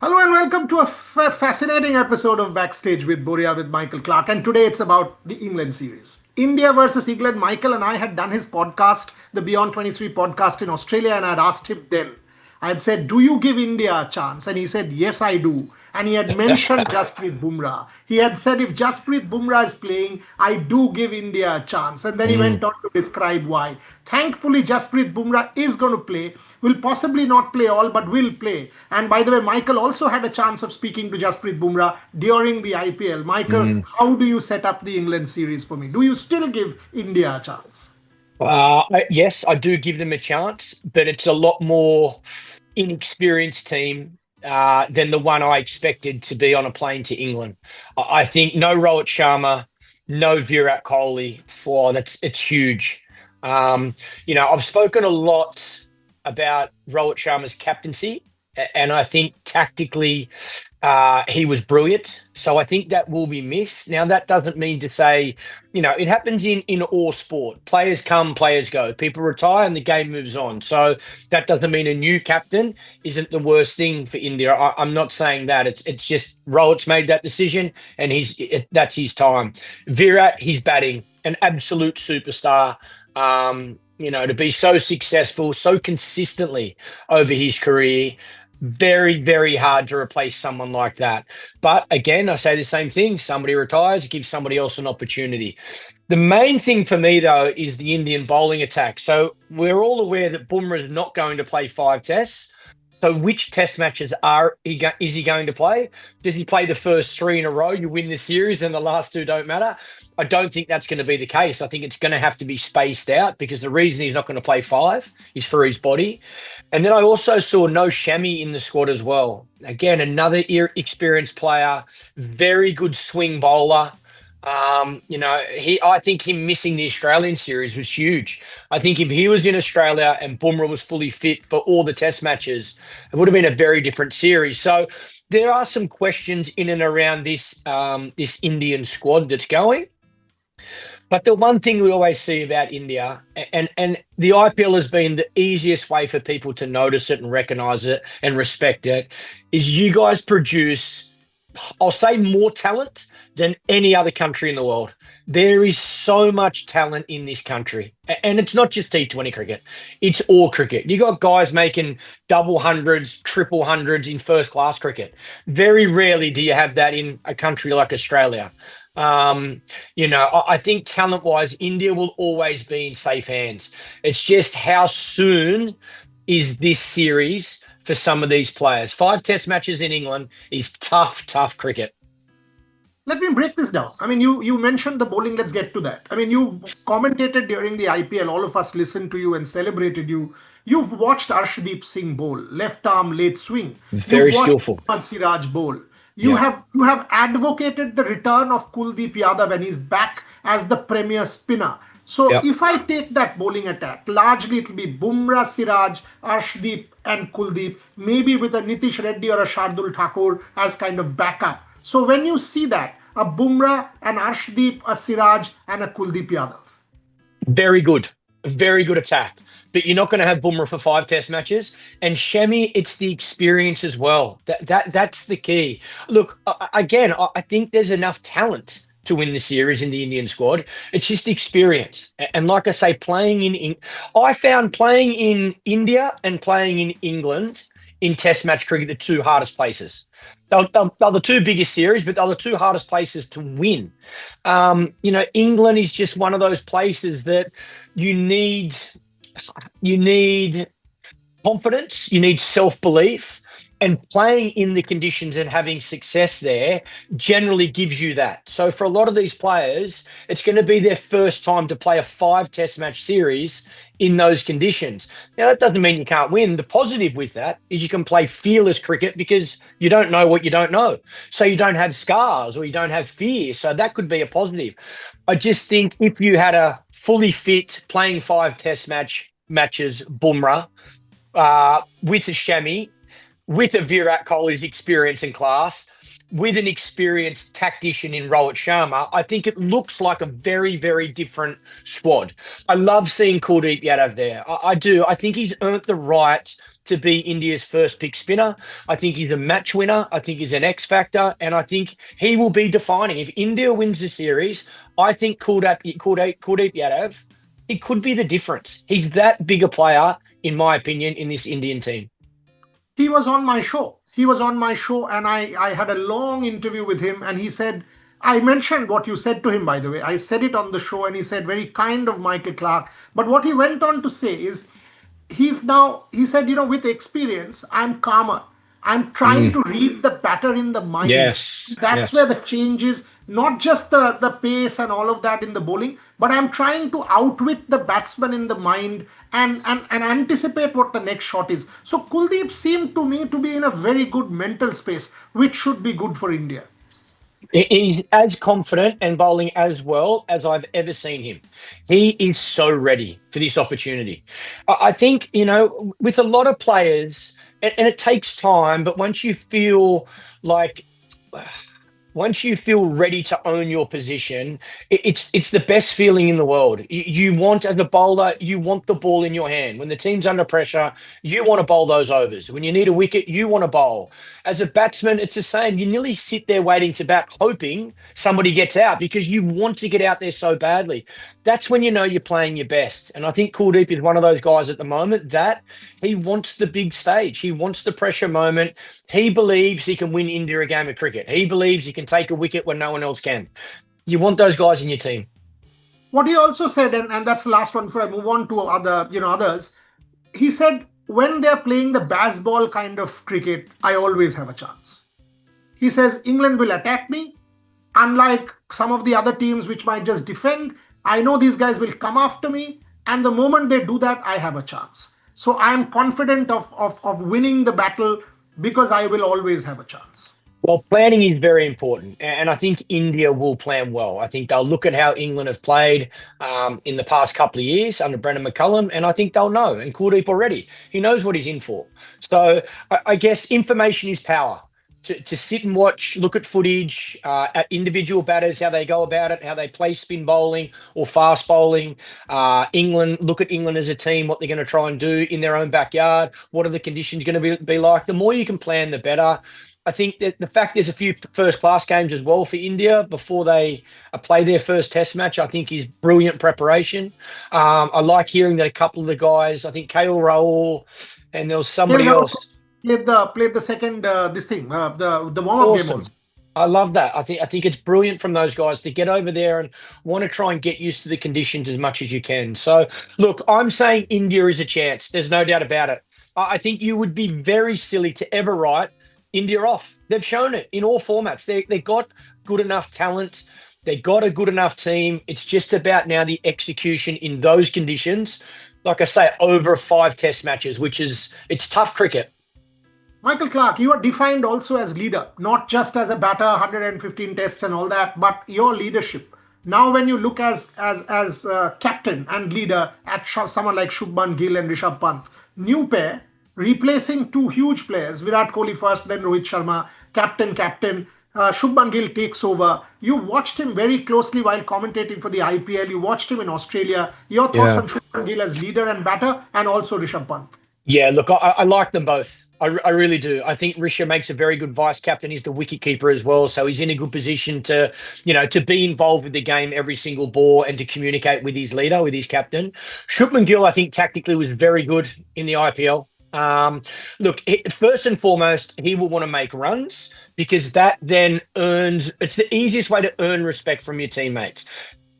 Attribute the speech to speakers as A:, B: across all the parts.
A: Hello and welcome to a fascinating episode of Backstage with Boria with Michael Clarke. And today it's about the England series. India versus England. Michael and I had done his podcast, the Beyond 23 podcast in Australia, and I'd asked him then. I had said, "Do you give India a chance?" And he said, "Yes, I do." And he had mentioned Jasprit Bumrah. He had said, "If Jasprit Bumrah is playing, I do give India a chance." And then he went on to describe why. Thankfully, Jasprit Bumrah is going to play. Will possibly not play all, but will play. And by the way, Michael also had a chance of speaking to Jasprit Bumrah during the IPL. Michael, how do you set up the England series for me? Do you still give India a chance?
B: Yes, I do give them a chance, but it's a lot more inexperienced team than the one I expected to be on a plane to England. I think no Rohit Sharma, no Virat Kohli. It's huge. I've spoken a lot about Rohit Sharma's captaincy, and I think tactically he was brilliant. So I think that will be missed. Now, that doesn't mean to say, it happens in all sport. Players come, players go. People retire and the game moves on. So that doesn't mean a new captain isn't the worst thing for India. I'm not saying that. It's just Rohit's made that decision and that's his time. Virat, he's batting, an absolute superstar. To be so successful, so consistently over his career, very, very hard to replace someone like that. But again, I say the same thing. Somebody retires, give somebody else an opportunity. The main thing for me, though, is the Indian bowling attack. So we're all aware that Bumrah is not going to play 5 tests. So which test matches is he going to play? Does he play the first 3 in a row? You win the series and the last 2 don't matter? I don't think that's going to be the case. I think it's going to have to be spaced out because the reason he's not going to play 5 is for his body. And then I also saw no Shami in the squad as well. Again, another experienced player, very good swing bowler. I think him missing the Australian series was huge. I think if he was in Australia and Bumrah was fully fit for all the test matches, it would have been a very different series. So there are some questions in and around this Indian squad that's going. But the one thing we always see about India, and the IPL has been the easiest way for people to notice it and recognise it and respect it, is you guys produce, I'll say, more talent than any other country in the world. There is so much talent in this country. And it's not just T20 cricket. It's all cricket. You got guys making double hundreds, triple hundreds in first class cricket. Very rarely do you have that in a country like Australia. I think talent-wise, India will always be in safe hands. It's just how soon is this series for some of these players. 5 test matches in England is tough cricket.
A: Let me break this down. I mean, you mentioned the bowling. Let's get to that. I mean, you commentated during the IPL. All of us listened to you and celebrated you. You've watched Arshdeep Singh bowl, left arm late swing.
B: Very skillful.
A: Siraj bowl. You have advocated the return of Kuldeep Yadav and he's back as the premier spinner. So if I take that bowling attack, largely it will be Bumrah, Siraj, Arshdeep and Kuldeep, maybe with a Nitish Reddy or a Shardul Thakur as kind of backup. So when you see that, a Bumrah, an Arshdeep, a Siraj and a Kuldeep Yadav.
B: Very good attack. But you're not going to have Bumrah for 5 test matches. And Shami, it's the experience as well. That's the key. Look, again, I think there's enough talent to win the series in the Indian squad. It's just experience. And like I say, I found playing in India and playing in England in test match cricket the 2 hardest places. They're the 2 biggest series, but they're the 2 hardest places to win. England is just one of those places that you need confidence, you need self-belief, and playing in the conditions and having success there generally gives you that. So for a lot of these players, it's going to be their first time to play a 5 test match series in those conditions. Now, that doesn't mean you can't win. The positive with that is you can play fearless cricket because you don't know what you don't know. So you don't have scars or you don't have fear. So that could be a positive. I just think if you had a fully fit playing 5 test matches Bumrah with a Shami, with a Virat Kohli's experience and class, with an experienced tactician in Rohit Sharma, I think it looks like a very, very different squad. I love seeing Kuldeep Yadav there. I do. I think he's earned the right to be India's first pick spinner. I think he's a match winner. I think he's an X factor. And I think he will be defining. If India wins the series, I think Kuldeep Yadav, he could be the difference. He's that big a player, in my opinion, in this Indian team.
A: He was on my show. He was on my show, and I had a long interview with him, and he said, I mentioned what you said to him, by the way. I said it on the show, and he said, very kind of Michael Clarke. But what he went on to say is, he said, with experience, I'm calmer. I'm trying to read the batter in the mind.
B: Yes.
A: That's where the change is, not just the pace and all of that in the bowling, but I'm trying to outwit the batsman in the mind and anticipate what the next shot is. So Kuldeep seemed to me to be in a very good mental space, which should be good for India.
B: He's as confident and bowling as well as I've ever seen him. He is so ready for this opportunity. I think, with a lot of players, and it takes time, but once you feel ready to own your position, it's the best feeling in the world. You want, as a bowler, you want the ball in your hand. When the team's under pressure, you want to bowl those overs. When you need a wicket, you want to bowl. As a batsman, it's the same. You nearly sit there waiting to bat, hoping somebody gets out because you want to get out there so badly. That's when you know you're playing your best. And I think Kuldeep is one of those guys at the moment that he wants the big stage. He wants the pressure moment. He believes he can win India a game of cricket. He believes he can take a wicket when no one else can. You want those guys in your team.
A: What he also said, and that's the last one before I move on to others, he said, when they're playing the baseball kind of cricket, I always have a chance. He says, England will attack me. Unlike some of the other teams which might just defend, I know these guys will come after me. And the moment they do that, I have a chance. So I'm confident of winning the battle because I will always have a chance.
B: Well, planning is very important, and I think India will plan well. I think they'll look at how England have played in the past couple of years under Brendan McCullum, and I think they'll know. And Kuldeep already, he knows what he's in for. So I guess information is power. To sit and watch, look at footage, at individual batters, how they go about it, how they play spin bowling or fast bowling. England, look at England as a team, what they're going to try and do in their own backyard. What are the conditions going to be like? The more you can plan, the better. I think that the fact there's a few first-class games as well for India before they play their first test match, I think is brilliant preparation. I like hearing that a couple of the guys, I think KL Rahul and there was somebody else.
A: Played the second the warm-up game also.
B: I love that. I think it's brilliant from those guys to get over there and want to try and get used to the conditions as much as you can. So, look, I'm saying India is a chance. There's no doubt about it. I think you would be very silly to ever write India off. They've shown it in all formats. They got good enough talent. They got a good enough team. It's just about now the execution in those conditions. Like I say, over 5 test matches, it's tough cricket.
A: Michael Clarke, you are defined also as leader, not just as a batter, 115 tests and all that, but your leadership. Now, when you look as captain and leader at someone like Shubman Gill and Rishabh Pant, new pair, replacing 2 huge players, Virat Kohli first, then Rohit Sharma, captain. Shubman Gill takes over. You watched him very closely while commentating for the IPL. You watched him in Australia. Your thoughts on Shubman Gill as leader and batter, and also Rishabh Pant?
B: Yeah, look, I like them both. I really do. I think Risha makes a very good vice captain. He's the wicket keeper as well, so he's in a good position to be involved with the game every single ball and to communicate with his leader, with his captain. Shubman Gill, I think tactically was very good in the IPL. Look, first and foremost, he will want to make runs because that then it's the easiest way to earn respect from your teammates.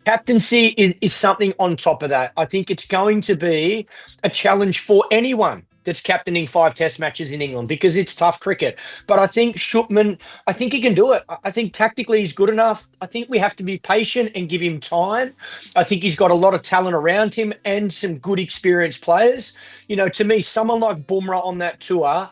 B: Captaincy is something on top of that. I think it's going to be a challenge for anyone that's captaining 5 test matches in England because it's tough cricket. But I think Shubman, I think he can do it. I think tactically he's good enough. I think we have to be patient and give him time. I think he's got a lot of talent around him and some good experienced players. To me, someone like Bumrah on that tour,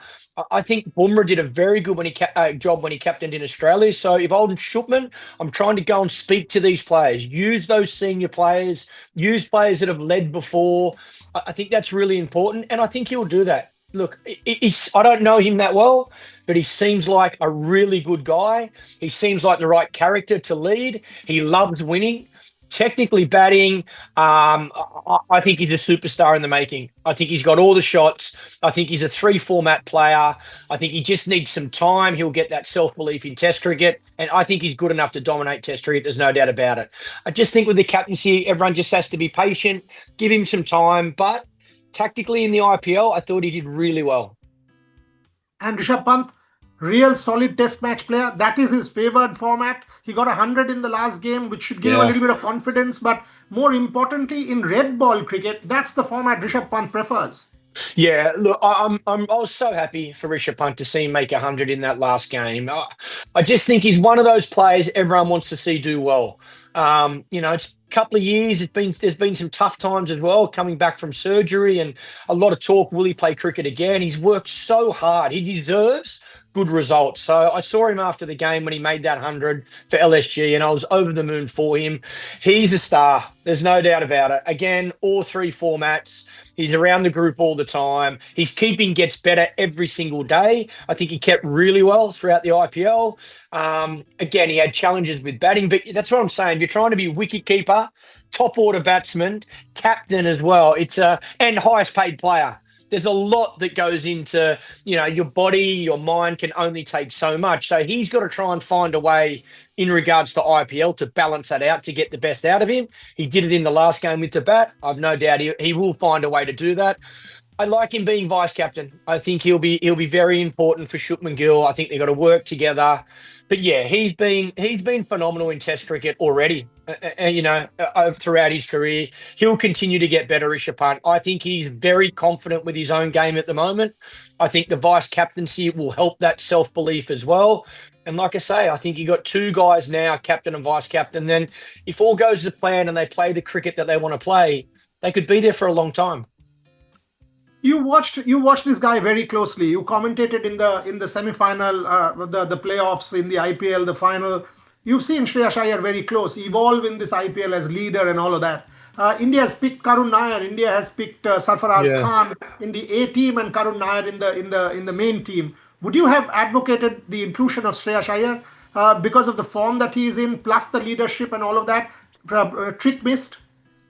B: I think Bumrah did a very good job when he captained in Australia. So if I'm Shubman, I'm trying to go and speak to these players, use those senior players, use players that have led before. I think that's really important, and I think he'll do that. Look, I don't know him that well, but he seems like a really good guy. He seems like the right character to lead. He loves winning. Technically batting, I think he's a superstar in the making. I think he's got all the shots. I think he's a three-format player. I think he just needs some time. He'll get that self-belief in Test cricket, and I think he's good enough to dominate Test cricket. There's no doubt about it. I just think with the captaincy, everyone just has to be patient, give him some time, but tactically in the IPL, I thought he did really well.
A: And Rishabh Pant, real solid test match player. That is his favoured format. He got 100 in the last game, which should give him a little bit of confidence. But more importantly, in red ball cricket, that's the format Rishabh Pant prefers.
B: Yeah, look, I was so happy for Rishabh Pant to see him make 100 in that last game. I just think he's one of those players everyone wants to see do well. It's a couple of years. There's been some tough times as well, coming back from surgery, and a lot of talk. Will he play cricket again? He's worked so hard. He deserves good results. So I saw him after the game when he made that 100 for LSG, and I was over the moon for him. He's the star. There's no doubt about it. Again, all three formats. He's around the group all the time. His keeping gets better every single day. I think he kept really well throughout the IPL. Again, he had challenges with batting, but that's what I'm saying. You're trying to be wicket keeper, top order batsman, captain as well. And highest paid player. There's a lot that goes into, your body, your mind can only take so much. So he's got to try and find a way in regards to IPL to balance that out, to get the best out of him. He did it in the last game with the bat. I've no doubt he will find a way to do that. I like him being vice captain. I think he'll be very important for Shubman Gill. I think they've got to work together. But yeah, he's been phenomenal in Test cricket already. Throughout his career, he'll continue to get better. Rishabh Pant. I think he's very confident with his own game at the moment. I think the vice captaincy will help that self-belief as well. And like I say, I think you got two guys now, captain and vice captain. Then, if all goes to plan and they play the cricket that they want to play, they could be there for a long time.
A: You watched this guy very closely. You commentated in the semi-final, the playoffs, in the IPL, the final. You've seen Shreyas Iyer very close, evolve in this IPL as leader and all of that. India has picked Karun Nair. India has picked Sarfaraz Khan in the A team and Karun Nair in the main team. Would you have advocated the inclusion of Shreyas Iyer because of the form that he is in, plus the leadership and all of that? Trick missed.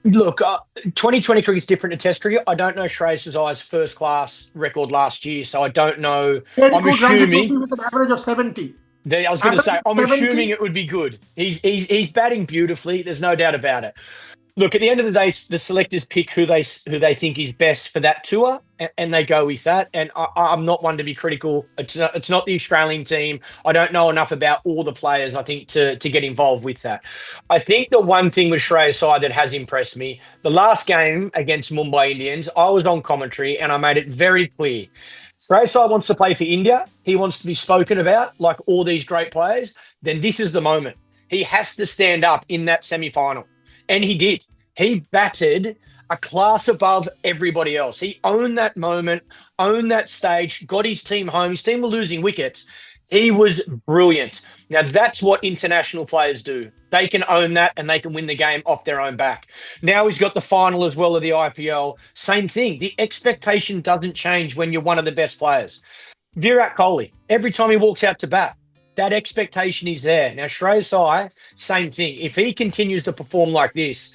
B: Look, 2020 cricket is different to Test cricket. I don't know Shreyas Iyer's first-class record last year, so I don't know. I'm assuming
A: with an average of 70.
B: I was going to say, I'm assuming it would be good. He's batting beautifully. There's no doubt about it. Look, at the end of the day, the selectors pick who they think is best for that tour, and they go with that. And I'm not one to be critical. It's not the Australian team. I don't know enough about all the players, I think, to get involved with that. I think the one thing with Shreyas Iyer that has impressed me, the last game against Mumbai Indians, I was on commentary and I made it very clear. Shreyas Iyer wants to play for India. He wants to be spoken about like all these great players. Then this is the moment. He has to stand up in that semi-final. And he did. He batted a class above everybody else. He owned that moment, owned that stage, got his team home. His team were losing wickets. He was brilliant. Now, that's what international players do. They can own that and they can win the game off their own back. Now he's got the final as well of the IPL. Same thing. The expectation doesn't change when you're one of the best players. Virat Kohli, every time he walks out to bat, that expectation is there. Now, Shreyas Iyer, same thing. If he continues to perform like this,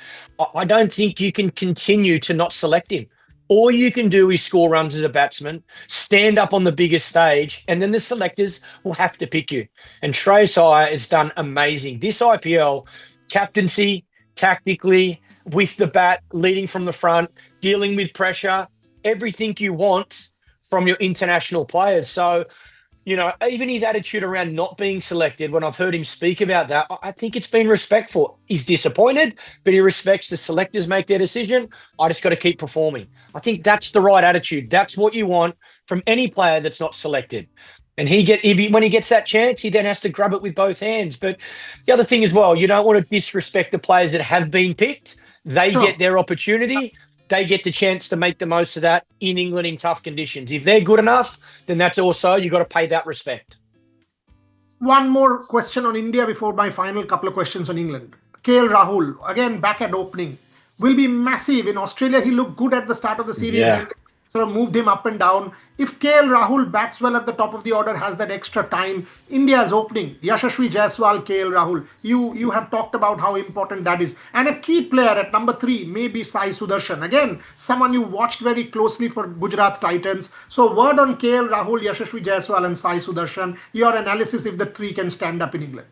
B: I don't think you can continue to not select him. All you can do is score runs as a batsman, stand up on the biggest stage, and then the selectors will have to pick you. And Shreyas Iyer has done amazing. This IPL, captaincy, tactically, with the bat, leading from the front, dealing with pressure, everything you want from your international players. So, even his attitude around not being selected, when I've heard him speak about that, I think it's been respectful. He's disappointed, but he respects the selectors make their decision. I just got to keep performing. I think that's the right attitude. That's what you want from any player that's not selected. And when he gets that chance, he then has to grab it with both hands. But the other thing as well, you don't want to disrespect the players that have been picked. They get their opportunity. They get the chance to make the most of that in England in tough conditions. If they're good enough, then that's also, you've got to pay that respect.
A: One more question on India before my final couple of questions on England. KL Rahul, again, back at opening, will be massive. In Australia, he looked good at the start of the series.
B: Yeah.
A: sort of moved him up and down. If KL Rahul bats well at the top of the order, has that extra time, India's opening, Yashasvi Jaiswal, KL Rahul, you have talked about how important that is. And a key player at number 3 may be Sai Sudarshan. Again, someone you watched very closely for Gujarat Titans. So word on KL Rahul, Yashasvi Jaiswal and Sai Sudarshan. Your analysis if the 3 can stand up in England.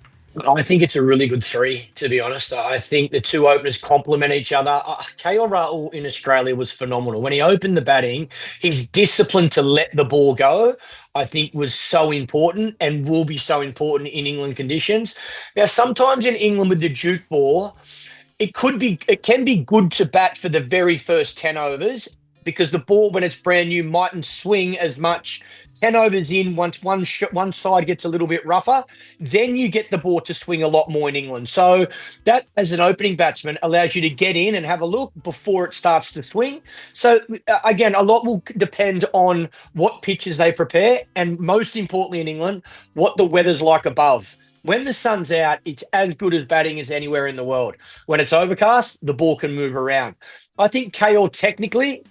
B: I think it's a really good 3, to be honest. I think the 2 openers complement each other. KL Rahul in Australia was phenomenal. When he opened the batting, his discipline to let the ball go, I think, was so important and will be so important in England conditions. Now, sometimes in England with the Duke ball, it can be good to bat for the very first 10 overs, because the ball, when it's brand new, mightn't swing as much. 10 overs in, once one side gets a little bit rougher, then you get the ball to swing a lot more in England. So that, as an opening batsman, allows you to get in and have a look before it starts to swing. So again, a lot will depend on what pitches they prepare, and most importantly in England, what the weather's like above. When the sun's out, it's as good as batting as anywhere in the world. When it's overcast, the ball can move around. I think KL technically,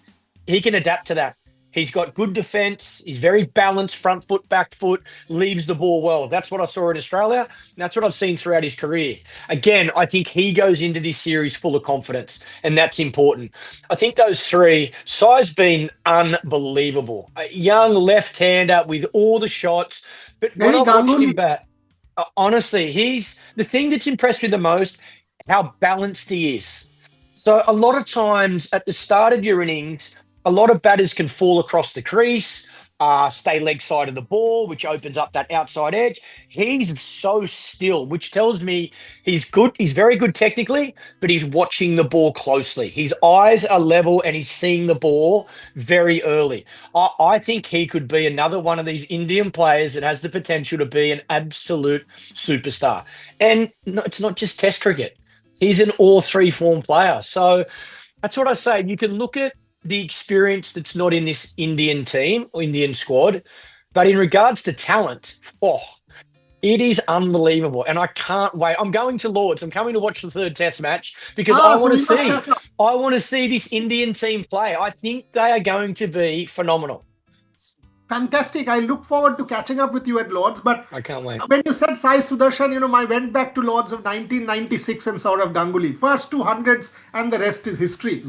B: he can adapt to that. He's got good defence. He's very balanced, front foot, back foot, leaves the ball well. That's what I saw in Australia. And that's what I've seen throughout his career. Again, I think he goes into this series full of confidence, and that's important. I think those 3, Sai's been unbelievable. A young left-hander with all the shots. But when I watched him bat, honestly, the thing that's impressed me the most, how balanced he is. So a lot of times at the start of your innings, a lot of batters can fall across the crease, stay leg side of the ball, which opens up that outside edge. He's so still, which tells me he's good. He's very good technically, but he's watching the ball closely. His eyes are level and he's seeing the ball very early. I think he could be another one of these Indian players that has the potential to be an absolute superstar. And it's not just Test cricket. He's an all 3 form player. So that's what I say. You can look at the experience that's not in this Indian team or Indian squad, but in regards to talent, it is unbelievable. And I can't wait. I'm going to Lords. I'm coming to watch the 3rd Test match because I want to see this Indian team play. I think they are going to be phenomenal.
A: Fantastic. I look forward to catching up with you at Lords. But
B: I can't wait.
A: When you said Sai Sudarshan, I went back to Lords of 1996 and Saurav Ganguly. First 200s and the rest is history.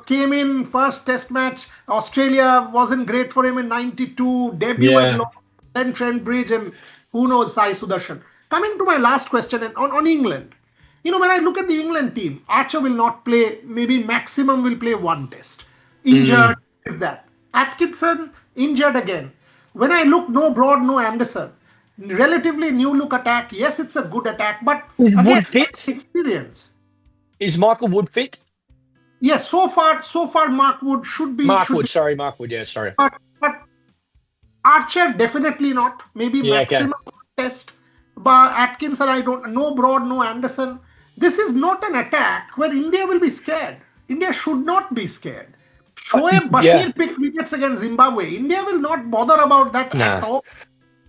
A: Came in first Test match. Australia wasn't great for him in 92. Debut at Lords, then Trent Bridge, and who knows, Sai Sudarshan. Coming to my last question on England. When I look at the England team, Archer will not play. Maybe maximum will play 1 Test. Injured is that. Atkinson, injured again. When I look, no Broad, no Anderson. Relatively new look attack. Yes, it's a good attack, but
B: is Wood fit?
A: Experience.
B: Is Michael Wood fit?
A: Yes, so far Mark Wood should be.
B: Mark Wood, yeah, sorry.
A: But Archer, definitely not. Maybe maximum Test. But Atkinson, no Broad, no Anderson. This is not an attack where India will be scared. India should not be scared. Shoaib Bashir picked wickets against Zimbabwe. India will not bother about that at all.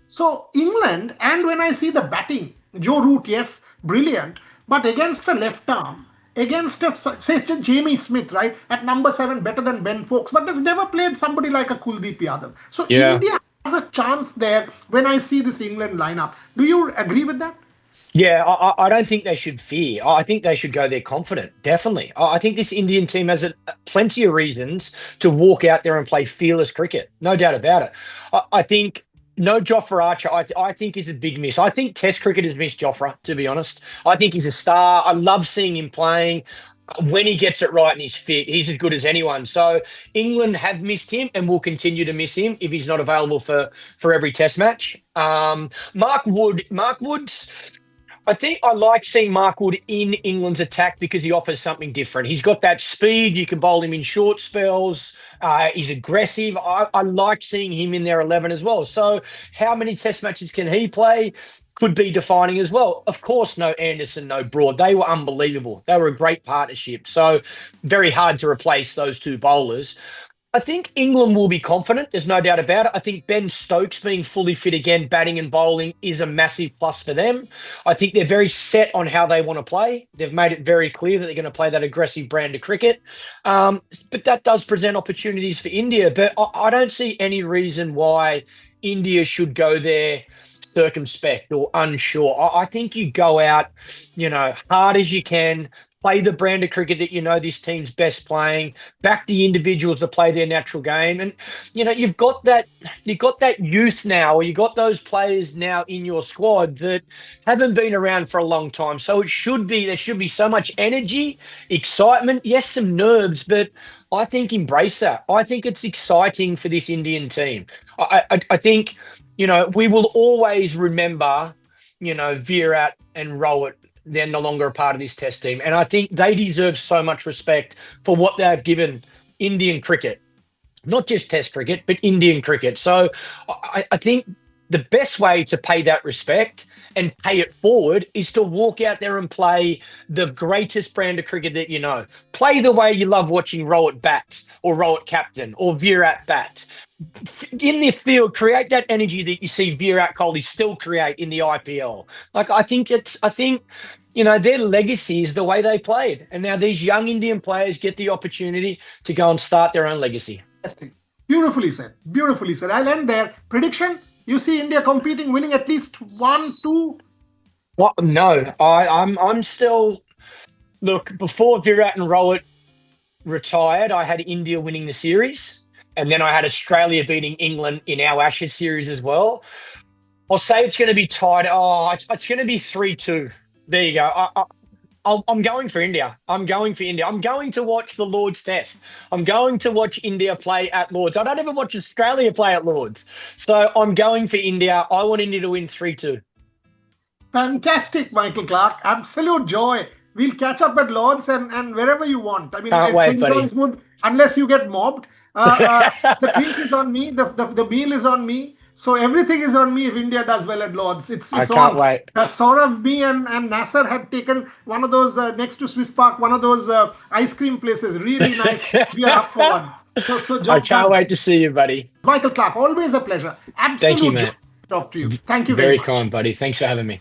A: So England, and when I see the batting, Joe Root, yes, brilliant, but against the left arm, against say Jamie Smith, right, at number 7, better than Ben Foakes, but has never played somebody like a Kuldeep Yadav. So India has a chance there when I see this England lineup. Do you agree with that?
B: Yeah, I don't think they should fear. I think they should go there confident, definitely. I think this Indian team has plenty of reasons to walk out there and play fearless cricket, no doubt about it. I think no Jofra Archer, I think is a big miss. I think Test cricket has missed Jofra, to be honest. I think he's a star. I love seeing him playing. When he gets it right and he's fit, he's as good as anyone. So England have missed him and will continue to miss him if he's not available for every Test match. Mark Wood's... I think I like seeing Mark Wood in England's attack because he offers something different. He's got that speed. You can bowl him in short spells. He's aggressive. I like seeing him in their 11 as well. So how many Test matches can he play? Could be defining as well. Of course, no Anderson, no Broad. They were unbelievable. They were a great partnership. So very hard to replace those 2 bowlers. I think England will be confident. There's no doubt about it. I think Ben Stokes being fully fit again, batting and bowling, is a massive plus for them. I think they're very set on how they want to play. They've made it very clear that they're going to play that aggressive brand of cricket. But that does present opportunities for India. But I don't see any reason why India should go there circumspect or unsure. I think you go out, hard as you can. Play the brand of cricket that this team's best playing. Back the individuals to play their natural game, and you've got that youth now, or you've got those players now in your squad that haven't been around for a long time. So there should be so much energy, excitement, yes, some nerves, but I think embrace that. I think it's exciting for this Indian team. I think we will always remember Virat and Rohit. They're no longer a part of this test team. And I think they deserve so much respect for what they've given Indian cricket, not just test cricket, but Indian cricket. So I think the best way to pay that respect and pay it forward is to walk out there and play the greatest brand of cricket that you know. Play the way you love watching Rohit bat, or Rohit captain, or Virat bat. In the field, create that energy that you see Virat Kohli still create in the IPL. I think their legacy is the way they played. And now these young Indian players get the opportunity to go and start their own legacy.
A: Beautifully said. Beautifully said. I'll end there. Prediction? You see India competing, winning at least 1, 2?
B: Well, no, I'm still. Look, before Virat and Rohit retired, I had India winning the series. And then I had Australia beating England in our Ashes series as well. I'll say it's going to be tied. It's going to be 3-2. There you go. I'm going for India. I'm going to watch the Lord's Test. I'm going to watch India play at Lord's. I don't ever watch Australia play at Lord's. So I'm going for India. I want India to win 3-2.
A: Fantastic, Michael Clarke. Absolute joy. We'll catch up at Lord's and wherever you want. I mean,
B: Can't wait, buddy.
A: Smooth, unless you get mobbed. The drink is on me. The meal is on me. So everything is on me if India does well at Lord's.
B: I can't wait.
A: Saurav, me and Nasser had taken one of those next to Swiss Park, one of those ice cream places. Really nice. We are up for one. So
B: I can't wait to see you, buddy.
A: Michael Clarke, always a pleasure. Absolute
B: Thank you, man.
A: Talk to you. Thank you very much.
B: Very kind, buddy. Thanks for having me.